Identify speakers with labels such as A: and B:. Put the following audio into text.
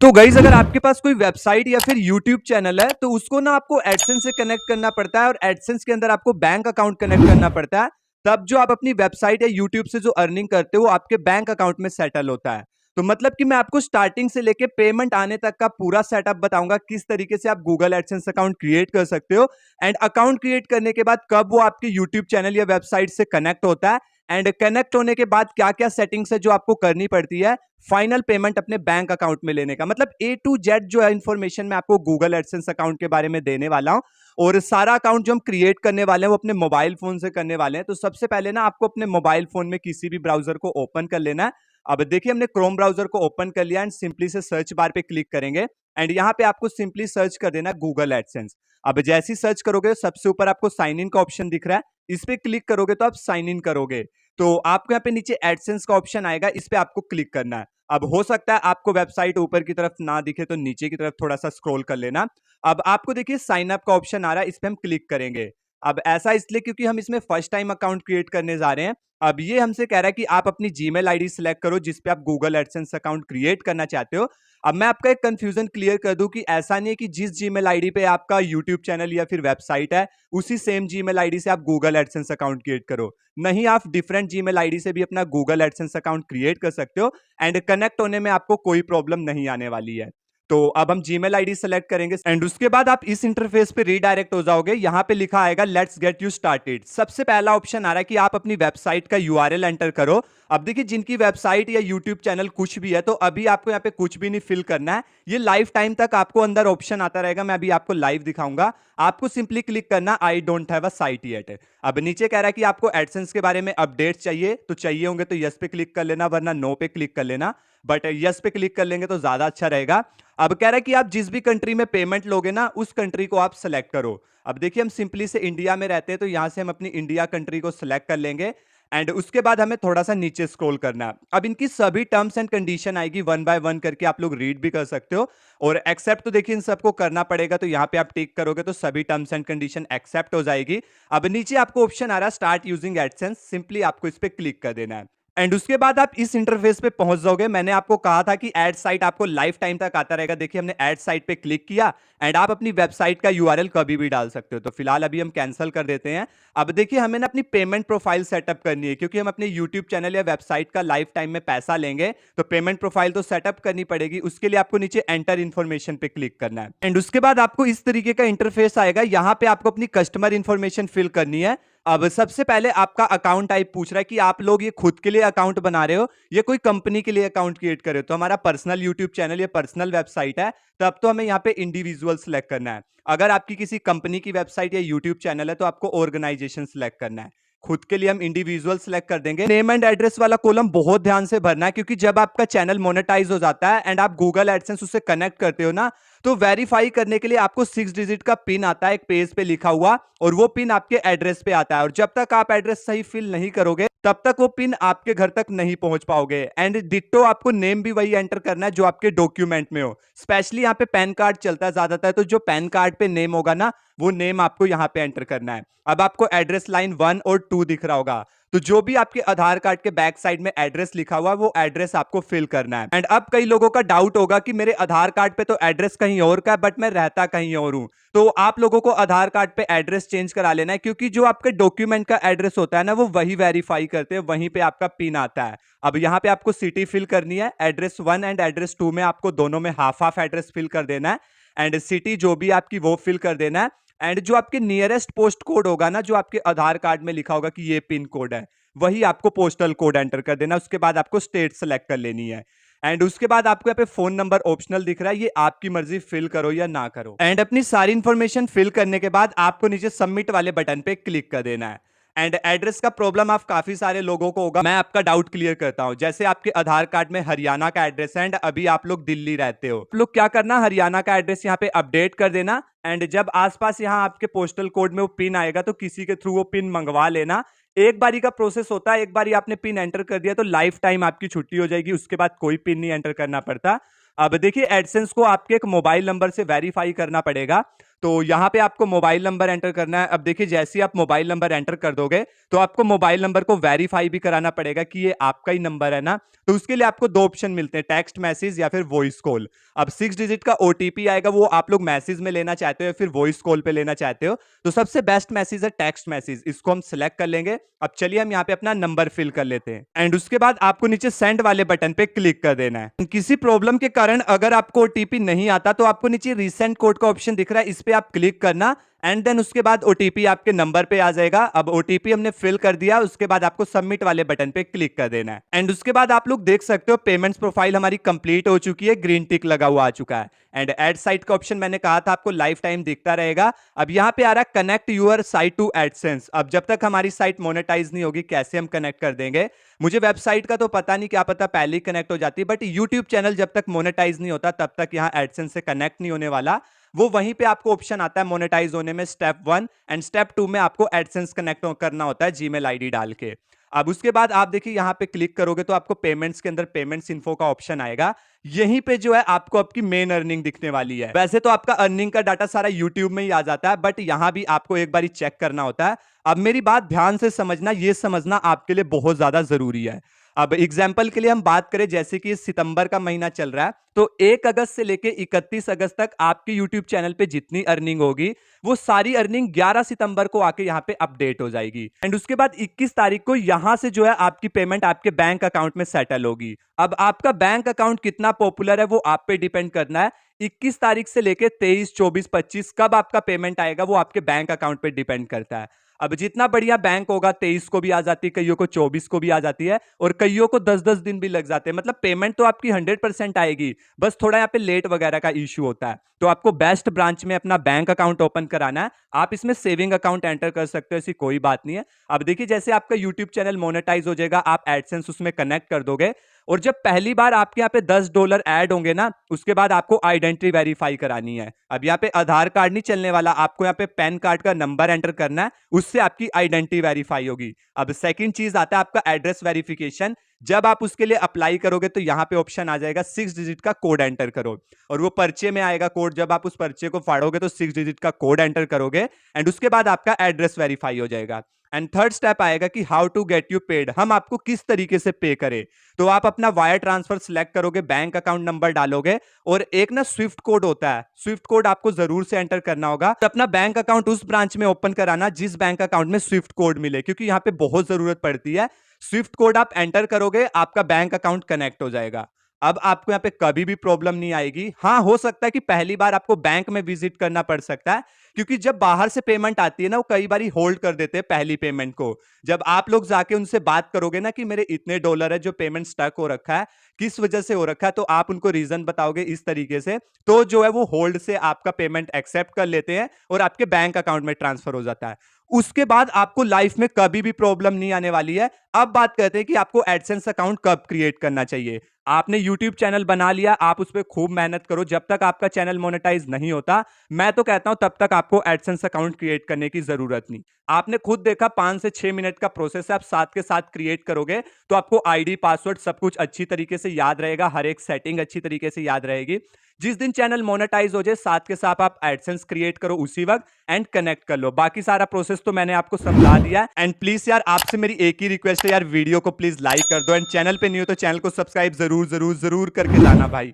A: तो गाइस अगर आपके पास कोई वेबसाइट या फिर यूट्यूब चैनल है तो उसको ना आपको एडसेंस से कनेक्ट करना पड़ता है और एडसेंस के अंदर आपको बैंक अकाउंट कनेक्ट करना पड़ता है। तब जो आप अपनी वेबसाइट या यूट्यूब से जो अर्निंग करते हो वो आपके बैंक अकाउंट में सेटल होता है। तो मतलब कि मैं आपको स्टार्टिंग से लेके पेमेंट आने तक का पूरा सेटअप बताऊंगा किस तरीके से आप गूगल एडसेंस अकाउंट क्रिएट कर सकते हो एंड अकाउंट क्रिएट करने के बाद कब वो आपके यूट्यूब चैनल या वेबसाइट से कनेक्ट होता है एंड कनेक्ट होने के बाद क्या क्या सेटिंग्स है जो आपको करनी पड़ती है फाइनल पेमेंट अपने बैंक अकाउंट में लेने का। मतलब ए टू जेड जो है इन्फॉर्मेशन मैं आपको गूगल एडसेंस अकाउंट के बारे में देने वाला हूं। और सारा अकाउंट जो हम क्रिएट करने वाले हैं वो अपने मोबाइल फोन से करने वाले हैं। तो सबसे पहले ना आपको अपने मोबाइल फोन में किसी भी ब्राउजर को ओपन कर लेना है। अब देखिए हमने क्रोम ब्राउजर को ओपन कर लिया एंड सिंपली से सर्च बार पे क्लिक करेंगे एंड यहाँ पे आपको सिंपली सर्च कर देना गूगल एडसेंस। अब जैसे ही सर्च करोगे सबसे ऊपर आपको साइन इन का ऑप्शन दिख रहा है, इस पे क्लिक करोगे तो आप साइन इन करोगे तो आपको यहाँ पे नीचे एडसेंस का ऑप्शन आएगा, इस पे आपको क्लिक करना है। अब हो सकता है आपको वेबसाइट ऊपर की तरफ ना दिखे तो नीचे की तरफ थोड़ा सा स्क्रॉल कर लेना। अब आपको देखिए साइन अप का ऑप्शन आ रहा है, इस पे हम क्लिक करेंगे। अब ऐसा इसलिए क्योंकि हम इसमें फर्स्ट टाइम अकाउंट क्रिएट करने जा रहे हैं। अब ये हमसे कह रहा है कि आप अपनी जीमेल आईडी सिलेक्ट करो जिस पे आप गूगल एडसेंस अकाउंट क्रिएट करना चाहते हो। अब मैं आपका एक कंफ्यूजन क्लियर कर दूं कि ऐसा नहीं है कि जिस जीमेल आईडी पे आपका यूट्यूब चैनल या फिर वेबसाइट है उसी सेम जीमेल आईडी से आप गूगल एडसेंस अकाउंट क्रिएट करो। नहीं, आप डिफरेंट जीमेल आईडी से भी अपना गूगल एडसेंस अकाउंट क्रिएट कर सकते हो एंड कनेक्ट होने में आपको कोई प्रॉब्लम नहीं आने वाली है। तो अब हम जीमेल आईडी सेलेक्ट करेंगे एंड उसके बाद आप इस इंटरफेस पे रीडायरेक्ट हो जाओगे। यहां पे लिखा आएगा लेट्स गेट यू स्टार्टेड। सबसे पहला ऑप्शन आ रहा है कि आप अपनी वेबसाइट का यूआरएल एंटर करो। अब देखिए जिनकी वेबसाइट या यूट्यूब चैनल कुछ भी है तो अभी आपको यहाँ पे कुछ भी नहीं फिल करना है, ये लाइफ टाइम तक आपको अंदर ऑप्शन आता रहेगा। मैं अभी आपको लाइव दिखाऊंगा। आपको सिंपली क्लिक करना I don't have a site yet. अब नीचे कह रहा है कि आपको एडसेंस के बारे में अपडेट चाहिए, तो चाहिए होंगे तो यस पे क्लिक कर लेना वरना नो पे क्लिक कर लेना, बट यस पे क्लिक कर लेंगे तो ज्यादा अच्छा रहेगा। अब कह रहा है कि आप जिस भी कंट्री में पेमेंट लोगे ना उस कंट्री को आप सेलेक्ट करो। अब देखिए हम सिंपली से इंडिया में रहते हैं तो यहां से हम अपनी इंडिया कंट्री को सिलेक्ट कर लेंगे एंड उसके बाद हमें थोड़ा सा नीचे स्क्रॉल करना है। अब इनकी सभी टर्म्स एंड कंडीशन आएगी वन बाय वन करके, आप लोग रीड भी कर सकते हो और एक्सेप्ट तो देखिए इन सबको करना पड़ेगा। तो यहाँ पे आप टिक करोगे तो सभी टर्म्स एंड कंडीशन एक्सेप्ट हो जाएगी। अब नीचे आपको ऑप्शन आ रहा है स्टार्ट यूजिंग एडसेंस, सिंपली आपको इस पे क्लिक कर देना है एंड उसके बाद आप इस इंटरफेस पे पहुंच जाओगे। मैंने आपको कहा था कि एड साइट आपको लाइफ टाइम तक आता रहेगा। देखिए हमने एड साइट पे क्लिक किया एंड आप अपनी वेबसाइट का यूआरएल कभी भी डाल सकते हो। तो फिलहाल अभी हम कैंसिल कर देते हैं। अब देखिए हमें ना अपनी पेमेंट प्रोफाइल सेटअप करनी है क्योंकि हम अपने यूट्यूब चैनल या वेबसाइट का लाइफ टाइम में पैसा लेंगे तो पेमेंट प्रोफाइल तो सेटअप करनी पड़ेगी। उसके लिए आपको नीचे एंटर इन्फॉर्मेशन पे क्लिक करना है एंड उसके बाद आपको इस तरीके का इंटरफेस आएगा। यहां पे आपको अपनी कस्टमर इंफॉर्मेशन फिल करनी है। अब सबसे पहले आपका अकाउंट टाइप पूछ रहा है कि आप लोग ये खुद के लिए अकाउंट बना रहे हो या कोई कंपनी के लिए अकाउंट क्रिएट कर रहे हो। तो हमारा पर्सनल यूट्यूब चैनल या पर्सनल वेबसाइट है तब तो हमें यहाँ पे इंडिविजुअल सेलेक्ट करना है। अगर आपकी किसी कंपनी की वेबसाइट या यूट्यूब चैनल है तो आपको ऑर्गेनाइजेशन सेलेक्ट करना है। खुद के लिए हम इंडिविजुअल सेलेक्ट कर देंगे। नेम एंड एड्रेस वाला कॉलम बहुत ध्यान से भरना है क्योंकि जब आपका चैनल मोनेटाइज हो जाता है एंड आप गूगल एडसेंस उससे कनेक्ट करते हो ना तो वेरीफाई करने के लिए आपको 6 डिजिट का पिन आता है एक पेज पे लिखा हुआ और वो पिन आपके एड्रेस पे आता है और जब तक आप एड्रेस सही फिल नहीं करोगे तब तक वो पिन आपके घर तक नहीं पहुंच पाओगे। एंड डिट्टो आपको नेम भी वही एंटर करना है जो आपके डॉक्यूमेंट में हो। स्पेशली यहाँ पे पैन कार्ड चलता है ज्यादातर, तो जो पैन कार्ड पे नेम होगा ना वो नेम आपको यहाँ पे एंटर करना है। अब आपको एड्रेस लाइन 1 और 2 दिख रहा होगा तो जो भी आपके आधार कार्ड के बैक साइड में एड्रेस लिखा हुआ वो एड्रेस आपको फिल करना है। एंड अब कई लोगों का डाउट होगा कि मेरे आधार कार्ड पे तो एड्रेस कहीं और का है बट मैं रहता कहीं और हूं। तो आप लोगों को आधार कार्ड पे एड्रेस चेंज करा लेना है क्योंकि जो आपके डॉक्यूमेंट का एड्रेस होता है ना वो वही वेरीफाई करते हैं, वहीं पे आपका पिन आता है। अब यहाँ पे आपको सिटी फिल करनी है। एड्रेस 1 एंड एड्रेस 2 में आपको दोनों में हाफ हाफ एड्रेस फिल कर देना है एंड सिटी जो भी आपकी वो फिल कर देना है। एंड जो आपके नियरेस्ट पोस्ट कोड होगा ना जो आपके आधार कार्ड में लिखा होगा कि ये पिन कोड है वही आपको पोस्टल कोड एंटर कर देना। उसके बाद आपको स्टेट सेलेक्ट कर लेनी है एंड उसके बाद आपको यहाँ पे फोन नंबर ऑप्शनल दिख रहा है, ये आपकी मर्जी फिल करो या ना करो। एंड अपनी सारी इंफॉर्मेशन फिल करने के बाद आपको नीचे सबमिट वाले बटन पे क्लिक कर देना है। एंड एड्रेस का प्रॉब्लम आप काफी सारे लोगों को होगा, मैं आपका डाउट क्लियर करता हूं। जैसे आपके आधार कार्ड में हरियाणा का एड्रेस है एंड अभी आप लोग दिल्ली रहते हो, आप लोग क्या करना हरियाणा का एड्रेस यहाँ पे अपडेट कर देना एंड जब आसपास यहाँ आपके पोस्टल कोड में वो पिन आएगा तो किसी के थ्रू वो पिन मंगवा लेना। एक बारी का प्रोसेस होता है, एक बारी आपने पिन एंटर कर दिया तो लाइफ टाइम आपकी छुट्टी हो जाएगी, उसके बाद कोई पिन नहीं एंटर करना पड़ता। अब देखिए एडसेंस को आपके एक मोबाइल नंबर से वेरीफाई करना पड़ेगा। तो यहाँ पे आपको मोबाइल नंबर एंटर करना है। अब देखिए जैसे ही आप मोबाइल नंबर एंटर कर दोगे तो आपको मोबाइल नंबर को वेरीफाई भी कराना पड़ेगा कि ये आपका ही नंबर है ना। तो उसके लिए आपको दो ऑप्शन मिलते हैं, टेक्स्ट मैसेज या फिर वॉइस कॉल। अब 6 डिजिट का ओटीपी आएगा, वो आप लोग मैसेज में लेना चाहते हो या फिर वॉइस कॉल पे लेना चाहते हो, तो सबसे बेस्ट मैसेज है टेक्स्ट मैसेज। इसको हम सिलेक्ट कर लेंगे। अब चलिए हम यहाँ पे अपना नंबर फिल कर लेते हैं एंड उसके बाद आपको नीचे सेंड वाले बटन पे क्लिक कर देना है। किसी प्रॉब्लम के कारण अगर आपको ओटीपी नहीं आता तो आपको नीचे रीसेंट कोड का ऑप्शन दिख रहा है, इस पे आप क्लिक करना एंड देन उसके बाद ओटीपी आपके नंबर पे आ जाएगा। अब ओटीपी हमने फिल कर दिया, उसके बाद आपको सबमिट वाले बटन पे क्लिक कर देना है एंड उसके बाद आप लोग देख सकते हो पेमेंट्स प्रोफाइल हमारी कंप्लीट हो चुकी है, ग्रीन टिक लगा हुआ आ चुका है एंड एड साइट का ऑप्शन मैंने कहा था आपको लाइफ टाइम दिखता रहेगा। अब यहाँ पे आ रहा है connect your site to AdSense. अब जब तक हमारी साइट मोनेटाइज नहीं होगी कैसे हम कनेक्ट कर देंगे, मुझे वेबसाइट का तो पता नहीं, क्या पता पहले ही कनेक्ट हो जाती है, बट यूट्यूब चैनल जब तक मोनेटाइज नहीं होता तब तक यहाँ एडसेंस से कनेक्ट नहीं होने वाला। वो वहीं पे आपको ऑप्शन आता है मोनेटाइज होने में स्टेप 1 एंड स्टेप 2 में आपको एडसेंस कनेक्ट करना होता है जीमेल आईडी डाल के। अब उसके बाद आप देखिए यहां पे क्लिक करोगे तो आपको पेमेंट्स के अंदर पेमेंट्स इन्फो का ऑप्शन आएगा। यहीं पे जो है आपको आपकी मेन अर्निंग दिखने वाली है। वैसे तो आपका अर्निंग का डाटा सारा यूट्यूब में ही आ जाता है, बट यहां भी आपको एक बार चेक करना होता है। अब मेरी बात ध्यान से समझना, ये समझना आपके लिए बहुत ज्यादा जरूरी है। अब एग्जाम्पल के लिए हम बात करें, जैसे कि सितंबर का महीना चल रहा है, तो 1 अगस्त से लेके 31 अगस्त तक आपके YouTube चैनल पे जितनी अर्निंग होगी वो सारी अर्निंग 11 सितंबर को आके यहाँ पे अपडेट हो जाएगी एंड उसके बाद 21 तारीख को यहाँ से जो है आपकी पेमेंट आपके बैंक अकाउंट में सेटल होगी। अब आपका बैंक अकाउंट कितना पॉपुलर है वो आप पे डिपेंड करना है। 21 तारीख से लेके 23, 24, 25 कब आपका पेमेंट आएगा वो आपके बैंक अकाउंट पे डिपेंड करता है। अब जितना बढ़िया बैंक होगा 23 को भी आ जाती है, कईयों को 24 को भी आ जाती है और कईयों को 10-10 दिन भी लग जाते हैं। मतलब पेमेंट तो आपकी 100% आएगी, बस थोड़ा यहाँ पे लेट वगैरह का इश्यू होता है। तो आपको बेस्ट ब्रांच में अपना बैंक अकाउंट ओपन कराना है। आप इसमें सेविंग अकाउंट एंटर कर सकते हो, ऐसी कोई बात नहीं है। अब देखिए जैसे आपका यूट्यूब चैनल मोनेटाइज हो जाएगा, आप एडसेंस उसमें कनेक्ट कर दोगे और जब पहली बार आपके यहाँ पे $10 ऐड होंगे ना, उसके बाद आपको आइडेंटिटी वेरीफाई करानी है। अब यहाँ पे आधार कार्ड नहीं चलने वाला, आपको यहाँ पे पैन कार्ड का नंबर एंटर करना है, उससे आपकी आइडेंटिटी वेरीफाई होगी। अब सेकंड चीज आता है आपका एड्रेस वेरिफिकेशन। जब आप उसके लिए अप्लाई करोगे तो यहाँ पे ऑप्शन आ जाएगा 6 डिजिट का कोड एंटर करो और वो पर्चे में आएगा कोड। जब आप उस पर्चे को फाड़ोगे तो 6 डिजिट का कोड एंटर करोगे एंड उसके बाद आपका एड्रेस वेरीफाई हो जाएगा। एंड थर्ड स्टेप आएगा कि how to get you paid, हम आपको किस तरीके से पे करें। तो आप अपना वायर ट्रांसफर सिलेक्ट करोगे, बैंक अकाउंट नंबर डालोगे और एक ना स्विफ्ट कोड होता है, स्विफ्ट कोड आपको जरूर से एंटर करना होगा। तो अपना बैंक अकाउंट उस ब्रांच में ओपन कराना जिस बैंक अकाउंट में स्विफ्ट कोड मिले, क्योंकि यहाँ पे बहुत जरूरत पड़ती है। स्विफ्ट कोड आप एंटर करोगे, आपका बैंक अकाउंट कनेक्ट हो जाएगा। अब आपको यहाँ पे कभी भी प्रॉब्लम नहीं आएगी। हाँ, हो सकता है कि पहली बार आपको बैंक में विजिट करना पड़ सकता है, क्योंकि जब बाहर से पेमेंट आती है ना, वो कई बार होल्ड कर देते हैं पहली पेमेंट को। जब आप लोग जाके उनसे बात करोगे ना कि मेरे इतने डॉलर है जो पेमेंट स्टक हो रखा है, किस वजह से हो रखा है, तो आप उनको रीजन बताओगे इस तरीके से, तो जो है वो होल्ड से आपका पेमेंट एक्सेप्ट कर लेते हैं और आपके बैंक अकाउंट में ट्रांसफर हो जाता है। उसके बाद आपको लाइफ में कभी भी प्रॉब्लम नहीं आने वाली है। अब बात करते हैं कि आपको एडसेंस अकाउंट कब क्रिएट करना चाहिए। आपने यूट्यूब चैनल बना लिया, आप उस पर खूब मेहनत करो, जब तक आपका चैनल मोनेटाइज नहीं होता, मैं तो कहता हूं तब तक आपको एडसेंस अकाउंट क्रिएट करने की जरूरत नहीं। आपने खुद देखा 5 से 6 मिनट का प्रोसेस है, आप साथ के साथ क्रिएट करोगे तो आपको आईडी पासवर्ड सब कुछ अच्छी तरीके से याद रहेगा, हर एक सेटिंग अच्छी तरीके से याद रहेगी। जिस दिन चैनल मोनेटाइज हो जाए साथ के साथ आप एडसेंस क्रिएट करो उसी वक्त एंड कनेक्ट कर लो। बाकी सारा प्रोसेस तो मैंने आपको समझा दिया। एंड प्लीज यार, आपसे मेरी एक ही रिक्वेस्ट है यार, वीडियो को प्लीज लाइक कर दो एंड चैनल पे नहीं हो तो चैनल को सब्सक्राइब जरूर जरूर जरूर करके जाना भाई।